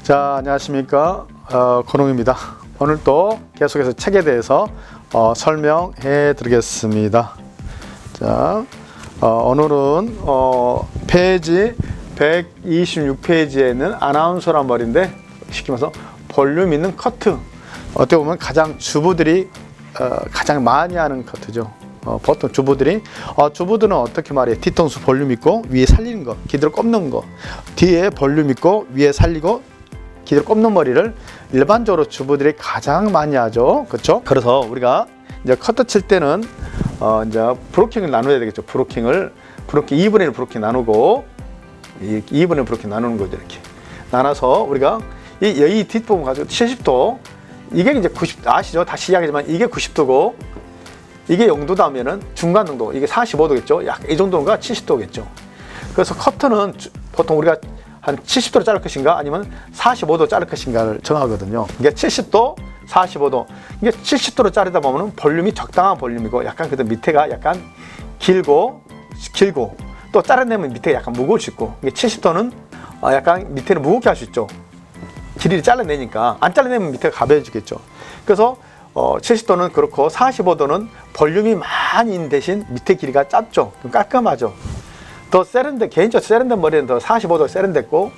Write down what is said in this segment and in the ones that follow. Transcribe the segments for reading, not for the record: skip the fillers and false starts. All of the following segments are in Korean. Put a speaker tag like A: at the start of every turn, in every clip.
A: 자, 안녕하십니까. 권홍입니다. 오늘 또 계속해서 책에 대해서 설명해 드리겠습니다. 자, 오늘은 페이지 126페이지에 있는 아나운서란 말인데, 쉽게 말해서 볼륨 있는 커트. 어떻게 보면 가장 주부들이 가장 많이 하는 커트죠. 보통 주부들은 어떻게 말해요? 뒤통수 볼륨 있고 위에 살리는 거, 기대로 꼽는 거, 뒤에 볼륨 있고 위에 살리고 기대로 꼽는 머리를 일반적으로 주부들이 가장 많이 하죠. 그렇죠? 그래서 우리가 이제 커트 칠 때는 이제 브로킹을 나눠야 되겠죠. 브로킹 2분의 1 브로킹 나누고 2분의 1 브로킹 나누는 거죠. 이렇게 나눠서 우리가 이 뒷부분 가지고 70도, 이게 이제 90, 아시죠? 다시 이야기하지만 이게 90도고 이게 0도다 하면은 중간 정도, 이게 45도겠죠. 약 이 정도가 70도겠죠. 그래서 커트는 보통 우리가 한 70도로 자를 것인가 아니면 45도 자를 것인가를 정하거든요. 이게 70도, 45도. 이게 70도로 자르다 보면 볼륨이 적당한 볼륨이고, 약간 그래도 밑에가 약간 길고 또 자르내면 밑에가 약간 무거울 수 있고, 이게 70도는 약간 밑에는 무겁게 할 수 있죠. 길이를 잘라내니까. 안 잘라내면 밑에가 가벼워지겠죠. 그래서 70도는 그렇고 45도는 볼륨이 많이 있는 대신 밑에 길이가 짧죠. 깔끔하죠. 더 세련된, 개인적으로 세련된 머리는 더 45도 세련됐고,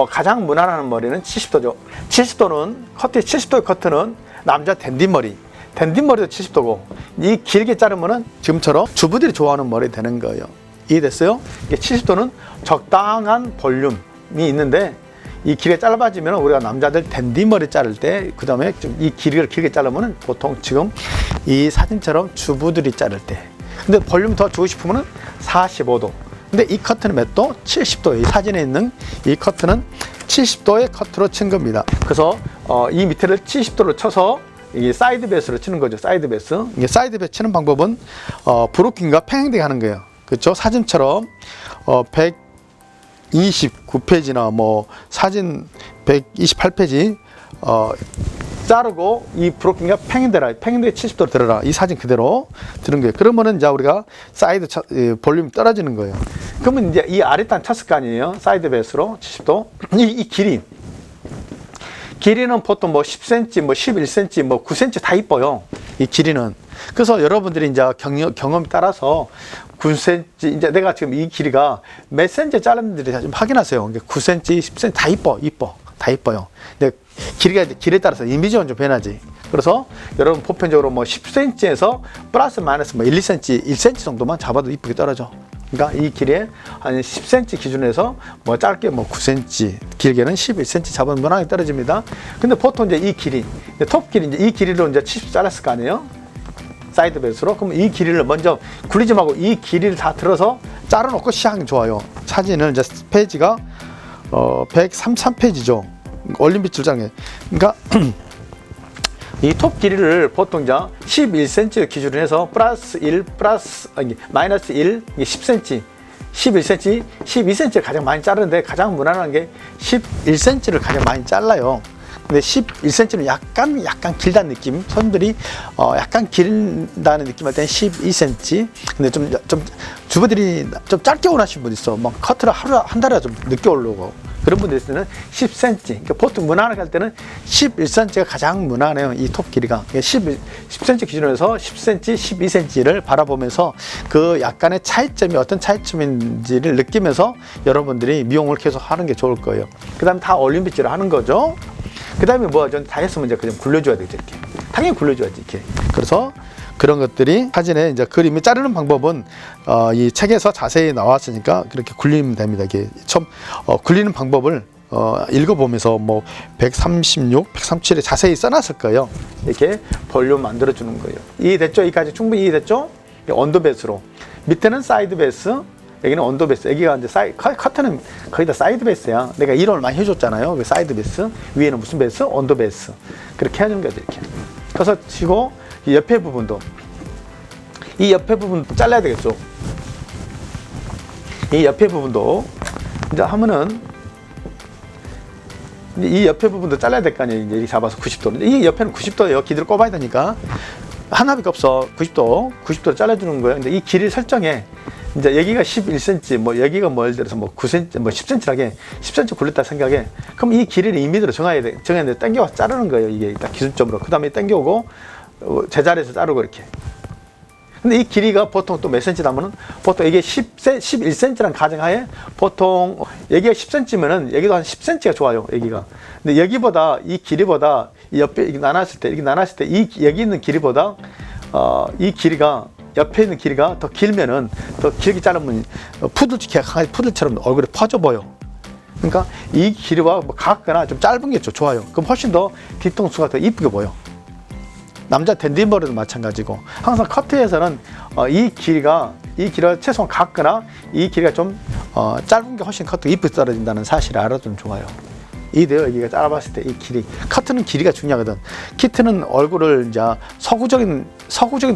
A: 가장 무난한 머리는 70도죠. 70도는 70도의 커트는 남자 댄디머리도 70도고, 이 길게 자르면은 지금처럼 주부들이 좋아하는 머리 되는 거예요. 이해됐어요? 이게 70도는 적당한 볼륨이 있는데, 이 길게 짧아지면 우리가 남자들 댄디머리 자를 때, 그 다음에 좀 이 길이를 길게 자르면은 보통 지금 이 사진처럼 주부들이 자를 때. 근데 볼륨 더 주고 싶으면은 45도. 근데 이 커트는 몇 도? 70도예요. 이 사진에 있는 이 커트는 70도의 커트로 친 겁니다. 그래서 이 밑에를 70도로 쳐서 이게 사이드 베이스로 치는 거죠. 사이드 베이스. 이게 사이드 베이스 치는 방법은 브로킹과 평행되게 하는 거예요. 그렇죠? 사진처럼 129페이지나 뭐 사진 128페이지 자르고 이 브로킹과 평행되게 70도로 들어라. 이 사진 그대로 들은 거예요. 그러면은 이제 우리가 사이드 볼륨이 떨어지는 거예요. 그러면 이제 이 아랫단 쳤을 거 아니에요. 사이드 베이스로 70도. 이 길이는 보통 뭐 10cm, 뭐 11cm, 뭐 9cm 다 이뻐요. 이 길이는. 그래서 여러분들이 이제 경험에 따라서 9cm, 이제 내가 지금 이 길이가 몇 cm 자르는지 좀 확인하세요. 9cm, 10cm 다 이뻐. 다 이뻐요. 근데 길에 따라서 이미지는 좀 변하지. 그래서 여러분 보편적으로 뭐 10cm에서 플러스 마이너스 뭐 1, 2cm, 1cm 정도만 잡아도 이쁘게 떨어져. 그러니까 이 길이에 한 10cm 기준에서 뭐 짧게 뭐 9cm, 길게는 11cm 잡으면 무난하게 떨어집니다. 근데 보통 이제 이 길이, 톱 길이, 이제 이 길이로 이제 70 잘랐을 거 아니에요? 사이드 베이스로. 그럼 이 길이를 먼저 굴리지 말고 이 길이를 다 들어서 자르놓고 시작하는 게 좋아요. 사진은 이제 페이지가 133페이지죠. 올림픽 출장에. 그러니까 이 톱 길이를 보통 이제 11cm 기준으로 해서 마이너스 1, 10cm, 11cm, 12cm를 가장 많이 자르는데, 가장 무난한 게 11cm를 가장 많이 잘라요. 근데 11cm는 약간 길다는 느낌. 손들이 약간 길다는 느낌 할 때는 12cm. 근데 좀 주부들이 좀 짧게 원하시는 분 있어. 막 커트를 한 달에 좀 늦게 올라오고. 그런 분들 있을 때는 10cm. 그러니까 보통 무난하게 할 때는 11cm가 가장 무난해요. 이 톱 길이가. 10cm 기준으로 해서 10cm, 12cm를 바라보면서 그 약간의 차이점이 어떤 차이점인지를 느끼면서 여러분들이 미용을 계속 하는 게 좋을 거예요. 그 다음에 다 올림픽질을 하는 거죠. 그 다음에 다 했으면 이제 그냥 굴려줘야 되죠. 이렇게. 당연히 굴려줘야지. 이렇게. 그래서 그런 것들이 사진에 이제 그림을 자르는 방법은 이 책에서 자세히 나왔으니까 그렇게 굴리면 됩니다. 이게 처음 굴리는 방법을 읽어보면서 뭐 136, 137에 자세히 써놨을 거예요. 이렇게 볼륨 만들어주는 거예요. 이해됐죠? 여기까지 충분히 이해됐죠? 언더 베이스로. 밑에는 사이드 베이스, 여기는 언더 베이스. 여기가 이제 커트는 거의 다 사이드 베이스야. 내가 이론을 많이 해줬잖아요. 사이드 베이스. 위에는 무슨 베이스? 언더 베이스. 그렇게 해주는 거죠. 이렇게. 그래서 치고 이 옆에 부분도 잘라야 되겠죠. 이 옆에 부분도 이제 하면은 이 옆에 부분도 잘라야 될 거 아니에요. 이제 이렇게 잡아서 90도. 이 옆에는 90도예요. 기드를 꼽아야 되니까. 하나밖에 없어. 90도. 90도로 잘라주는 거예요. 근데 이 길이 설정에 이제 여기가 11cm, 뭐 여기가 뭐 예를 들어서 뭐 9cm, 뭐 10cm라게 10cm 굴렸다 생각해. 그럼 이 길이를 2m로 정해야 당겨서 자르는 거예요. 이게 딱 기준점으로. 그 다음에 당겨오고 제자리에서 자르고 이렇게. 근데 이 길이가 보통 또 몇 cm 나면은 보통 이게 11cm라는 가정하에 보통 여기가 10cm면은 여기도 한 10cm가 좋아요. 여기가. 근데 여기보다 이 길이보다 이 옆에 이렇게 나눴을 때 이 여기 있는 길이보다 이 길이가 옆에 있는 길이가 더 길면은 더 길게 자르면 강아지 푸들처럼 얼굴이 퍼져 보여. 그러니까 이 길이와 뭐 같거나 좀 짧은 게 좋아요. 그럼 훨씬 더 뒤통수가 더 이쁘게 보여. 남자 댄디머리도 마찬가지고 항상 커트에서는 이 길이가 최소한 같거나 이 길이가 좀 짧은 게 훨씬 커트가 이쁘게 떨어진다는 사실을 알아두면 좋아요. 이데요. 여기가 짧았을 때 이 길이 커트는 길이가 중요하거든. 키트는 얼굴을 이제 서구적인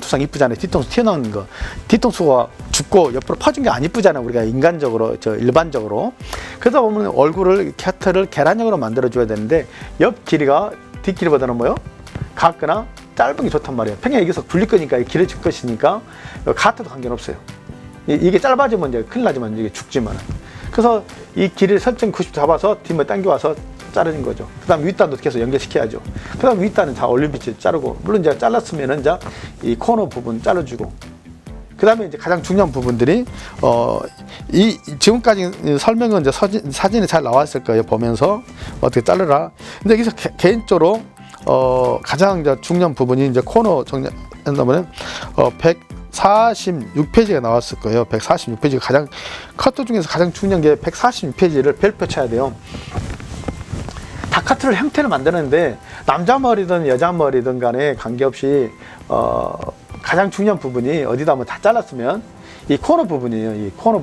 A: 두상 이쁘잖아요. 뒤통수 튀어나오는 거. 뒤통수가 줍고 옆으로 퍼진 게 안 이쁘잖아요. 우리가 인간적으로 일반적으로. 그러다 보면 얼굴을 커트를 계란형으로 만들어 줘야 되는데 옆 길이가 뒷 길이보다는 뭐요? 같거나 짧은 게 좋단 말이에요. 평행 여기서 굴릴 거니까 길어질 것이니까 카트도 관계없어요. 이게 짧아지면 이제 큰일 나지만 이게 죽지만. 그래서 이 길이를 설정 90도 잡아서 뒷면 당겨와서 자르는 거죠. 그 다음 윗단도 계속 연결시켜야죠. 그 다음 윗단은 다 올림픽 자르고, 물론 이제 잘랐으면은 이제 이 코너 부분 잘라주고, 그 다음에 이제 가장 중요한 부분들이, 지금까지 설명은 이제 사진이 잘 나왔을 거예요. 보면서 어떻게 자르라. 근데 여기서 개인적으로, 가장 이제 중요한 부분이 이제 코너 정리한다면, 146페이지가 나왔을 거예요. 146페이지가 가장 커트 중에서 가장 중요한 게 146페이지를 별표 쳐야 돼요. 다 커트를 형태를 만드는데 남자 머리든 여자 머리든 간에 관계없이 가장 중요한 부분이 어디다 한번 다 잘랐으면 이 코너 부분이에요. 이 코너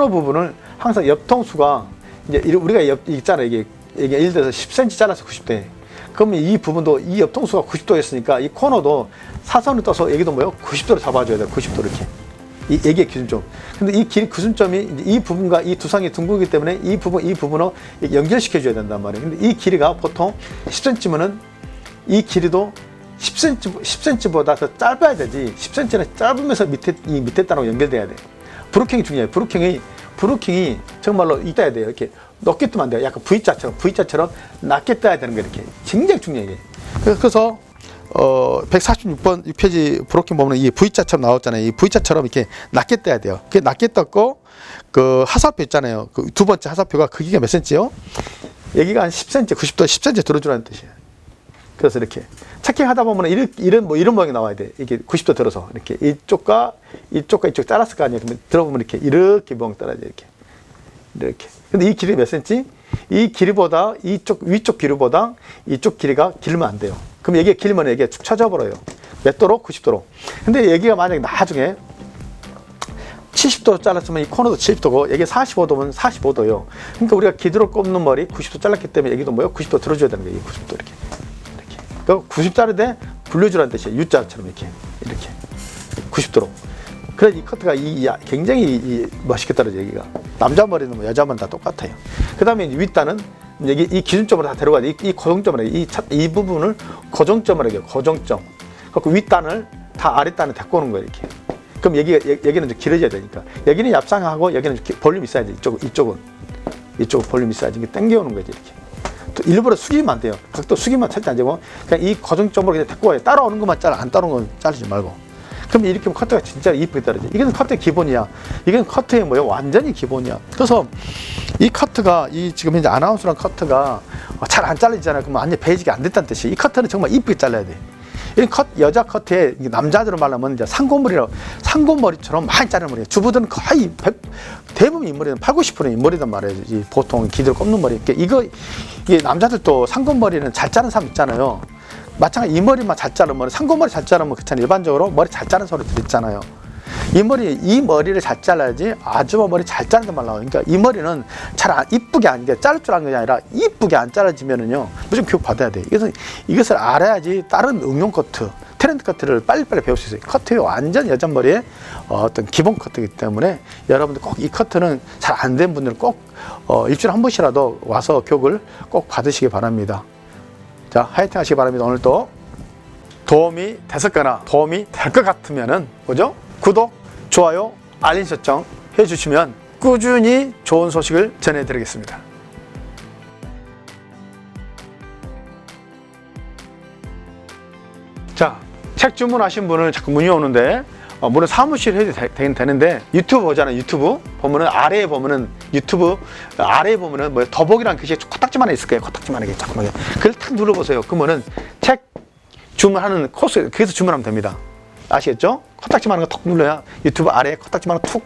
A: 부분을 항상 옆통수가 이제 우리가 있잖아요. 이게 예를 들어서 10cm 잘라서 90도. 그러면 이 부분도 이 옆통수가 90도였으니까 이 코너도 사선을 떠서 여기도 뭐요? 90도로 잡아줘야 돼요. 90도 이렇게. 이게 기준점. 근데 이 기준점이 이 부분과 이 두상이 둥글기 때문에 이 부분을 연결시켜줘야 된단 말이에요. 근데 이 길이가 보통 10cm면은 이 길이도 10cm보다 더 짧아야 되지. 10cm는 짧으면서 밑에 단하고 연결돼야 돼. 브루킹이 중요해요. 브루킹이 정말로 있어야 돼요. 이렇게 높게 뜨면 안 돼요. 약간 V자처럼 낮게 떠야 되는 거 이렇게. 굉장히 중요해요. 그래서 146번 6페이지 브로킹 보면 이 V자처럼 나왔잖아요. 이 V자처럼 이렇게 낮게 떠야 돼요. 그게 낮게 떴고 그 하사표 있잖아요. 그 두 번째 하사표가 크기가 몇 cm요? 여기가 한 10cm, 90도 10cm 들어주라는 뜻이에요. 그래서 이렇게 체킹하다 보면 이런 모양이 나와야 돼. 이게 90도 들어서 이렇게 이쪽과 이쪽 잘랐을 거 아니에요. 그러면 들어보면 이렇게 멍 떨어져 이렇게. 근데 이 길이 몇 cm? 이 길이보다 위쪽 길이보다 이쪽 길이가 길면 안 돼요. 그럼 여기가 길면 여기가 축 처져 버려요. 몇 도로? 90도로. 근데 여기가 만약에 나중에 70도로 잘랐으면 이 코너도 70도고 여기 45도면 45도요. 그러니까 우리가 기드로 꼽는 머리 90도 잘랐기 때문에 여기도 뭐요? 90도 들어줘야 되는 거예요. 90도 이렇게. 그 90짜리인데 불려주라는 뜻이에요. U자처럼 이렇게 90도로. 그래서 이 커트가 굉장히 멋있게 떨어져요. 여기가 남자 머리는 뭐 여자 머리는 다 똑같아요. 그 다음에 윗단은 여기 이 기준점으로 다 데려가야 돼. 이 고정점을 이 부분을 고정점으로 해요. 고정점. 그 윗단을 다 아랫단을 데리고 오는 거예요. 이렇게. 그럼 여기는 좀 길어져야 되니까. 여기는 얍상하고 여기는 볼륨 있어야지. 이쪽은 볼륨 있어야지. 이게 당겨오는 거지 이렇게. 또 일부러 숙이면 안 돼요. 각도 숙이면 절대 안 되고 그냥 이 고정점으로 그냥 데리고 와요. 따라오는 것만 잘라. 안 따라오는 건 자르지 말고. 그럼 이렇게 하면 커트가 진짜 이쁘게 떨어져. 이건 커트의 기본이야. 이건 커트의 뭐야? 완전히 기본이야. 그래서 이 커트가 지금 현재 아나운서랑 커트가 잘 안 잘리잖아요. 그러면 완전 베이직이 안 됐다는 뜻이에요. 이 커트는 정말 이쁘게 잘라야 돼. 이 여자 커트에 남자들은 말하면 이제 상고머리처럼 많이 자르는 머리예요. 주부들은 거의 대부분 인머리는 80~90% 인머리단 말이에요. 보통 기대로 꼽는 머리. 이게 남자들도 상고머리는 잘 자르는 사람 있잖아요. 마찬가지 이 머리만 잘 자르면 상고머리 잘 자르면 그렇잖아요. 일반적으로 머리 잘 자르는 소리 들었잖아요. 이 머리를 잘 잘라야지 아줌마 머리 잘 자르는 말 나와요. 그러니까 이 머리는 잘 이쁘게 안 자를 줄 아는 게 아니라 이쁘게 안 잘라지면은요 무조건 교육 받아야 돼. 그래서 이것을 알아야지 다른 응용 커트, 트렌드 커트를 빨리빨리 배울 수 있어요. 커트가 완전 여자 머리의 어떤 기본 커트이기 때문에 여러분들 꼭 이 커트는 잘 안 된 분들은 꼭 일주일에 한 번씩이라도 와서 교육을 꼭 받으시기 바랍니다. 자, 화이팅 하시기 바랍니다. 오늘도 도움이 됐었거나 도움이 될 것 같으면은 뭐죠? 구독, 좋아요, 알림 설정 해주시면 꾸준히 좋은 소식을 전해드리겠습니다. 자, 책 주문하신 분은 자꾸 문의 오는데 물론 사무실 해도 되는데 유튜브 보잖아요. 유튜브 보면은 아래에 보면은 유튜브 아래에 보면은 뭐 더보기란 글씨 코딱지만하게 있을 거예요. 코딱지만하게 자꾸만 그걸 탁 눌러보세요. 그러면은 책 주문하는 코스 거기서 주문하면 됩니다. 아시겠죠? 코딱지만한 거 톡 눌러야 유튜브 아래에 코딱지만한 툭